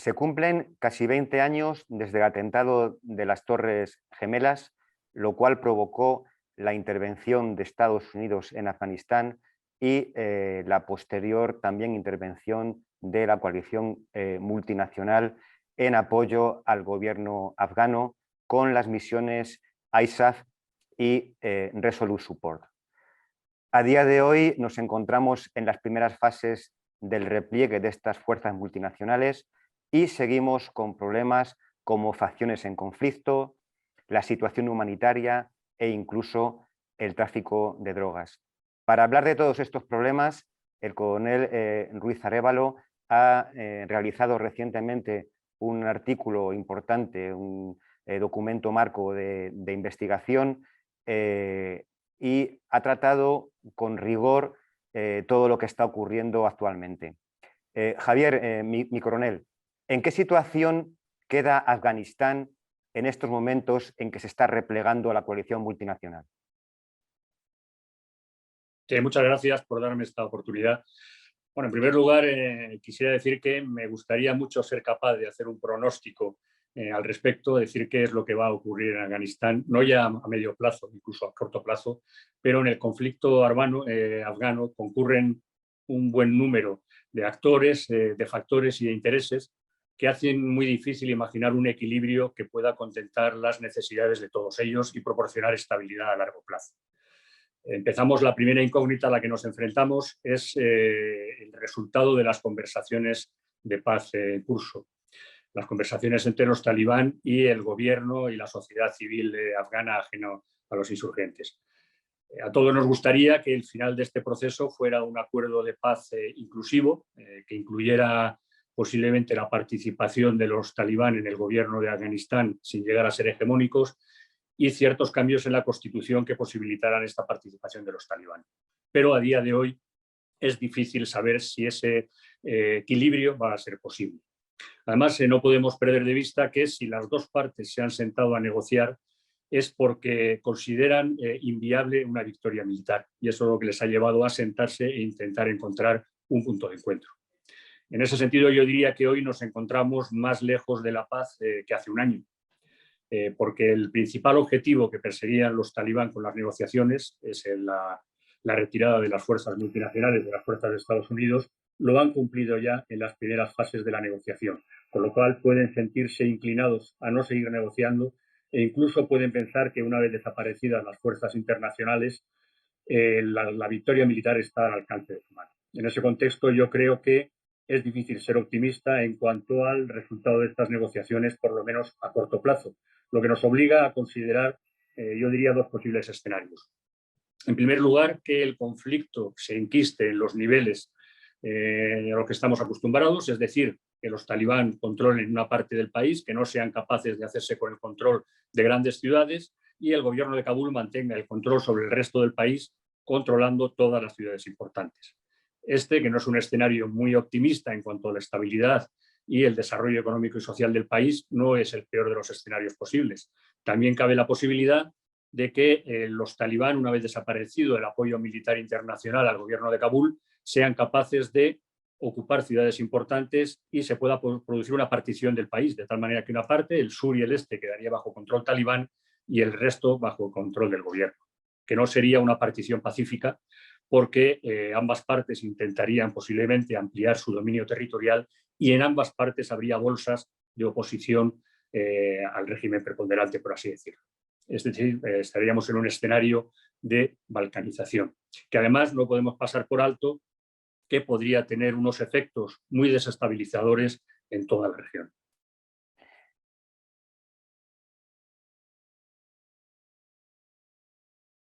Se cumplen casi 20 años desde el atentado de las Torres Gemelas, lo cual provocó la intervención de Estados Unidos en Afganistán y la posterior también intervención de la coalición multinacional en apoyo al gobierno afgano con las misiones ISAF y Resolute Support. A día de hoy nos encontramos en las primeras fases del repliegue de estas fuerzas multinacionales y seguimos con problemas como facciones en conflicto, la situación humanitaria e incluso el tráfico de drogas. Para hablar de todos estos problemas, el coronel Ruiz Arévalo ha realizado recientemente un artículo importante, un documento marco de investigación y ha tratado con rigor todo lo que está ocurriendo actualmente. Javier, mi coronel, ¿en qué situación queda Afganistán en estos momentos en que se está replegando a la coalición multinacional? Muchas gracias por darme esta oportunidad. Bueno, en primer lugar, quisiera decir que me gustaría mucho ser capaz de hacer un pronóstico al respecto, decir qué es lo que va a ocurrir en Afganistán, no ya a medio plazo, incluso a corto plazo, pero en el conflicto afgano concurren un buen número de actores, de factores y de intereses que hacen muy difícil imaginar un equilibrio que pueda contentar las necesidades de todos ellos y proporcionar estabilidad a largo plazo. Empezamos, la primera incógnita a la que nos enfrentamos es el resultado de las conversaciones de paz en curso. Las conversaciones entre los talibán y el gobierno y la sociedad civil afgana ajeno a los insurgentes. A todos nos gustaría que el final de este proceso fuera un acuerdo de paz inclusivo, que incluyera posiblemente la participación de los talibán en el gobierno de Afganistán sin llegar a ser hegemónicos, y ciertos cambios en la Constitución que posibilitaran esta participación de los talibán. Pero a día de hoy es difícil saber si ese equilibrio va a ser posible. Además, no podemos perder de vista que si las dos partes se han sentado a negociar es porque consideran inviable una victoria militar, y eso es lo que les ha llevado a sentarse e intentar encontrar un punto de encuentro. En ese sentido, yo diría que hoy nos encontramos más lejos de la paz que hace un año. Porque el principal objetivo que perseguían los talibán con las negociaciones es la retirada de las fuerzas multinacionales, de las fuerzas de Estados Unidos, lo han cumplido ya en las primeras fases de la negociación, con lo cual pueden sentirse inclinados a no seguir negociando e incluso pueden pensar que una vez desaparecidas las fuerzas internacionales, la victoria militar está al alcance de su mano. En ese contexto, yo creo que es difícil ser optimista en cuanto al resultado de estas negociaciones, por lo menos a corto plazo, lo que nos obliga a considerar, yo diría, dos posibles escenarios. En primer lugar, que el conflicto se enquiste en los niveles a los que estamos acostumbrados, es decir, que los talibán controlen una parte del país, que no sean capaces de hacerse con el control de grandes ciudades y el gobierno de Kabul mantenga el control sobre el resto del país, controlando todas las ciudades importantes. Que no es un escenario muy optimista en cuanto a la estabilidad y el desarrollo económico y social del país, no es el peor de los escenarios posibles. También cabe la posibilidad de que los talibán, una vez desaparecido el apoyo militar internacional al gobierno de Kabul, sean capaces de ocupar ciudades importantes y se pueda producir una partición del país, de tal manera que una parte, el sur y el este, quedaría bajo control talibán y el resto bajo control del gobierno, que no sería una partición pacífica, porque ambas partes intentarían posiblemente ampliar su dominio territorial y en ambas partes habría bolsas de oposición al régimen preponderante, por así decirlo. Es decir, estaríamos en un escenario de balcanización, que además no podemos pasar por alto que podría tener unos efectos muy desestabilizadores en toda la región.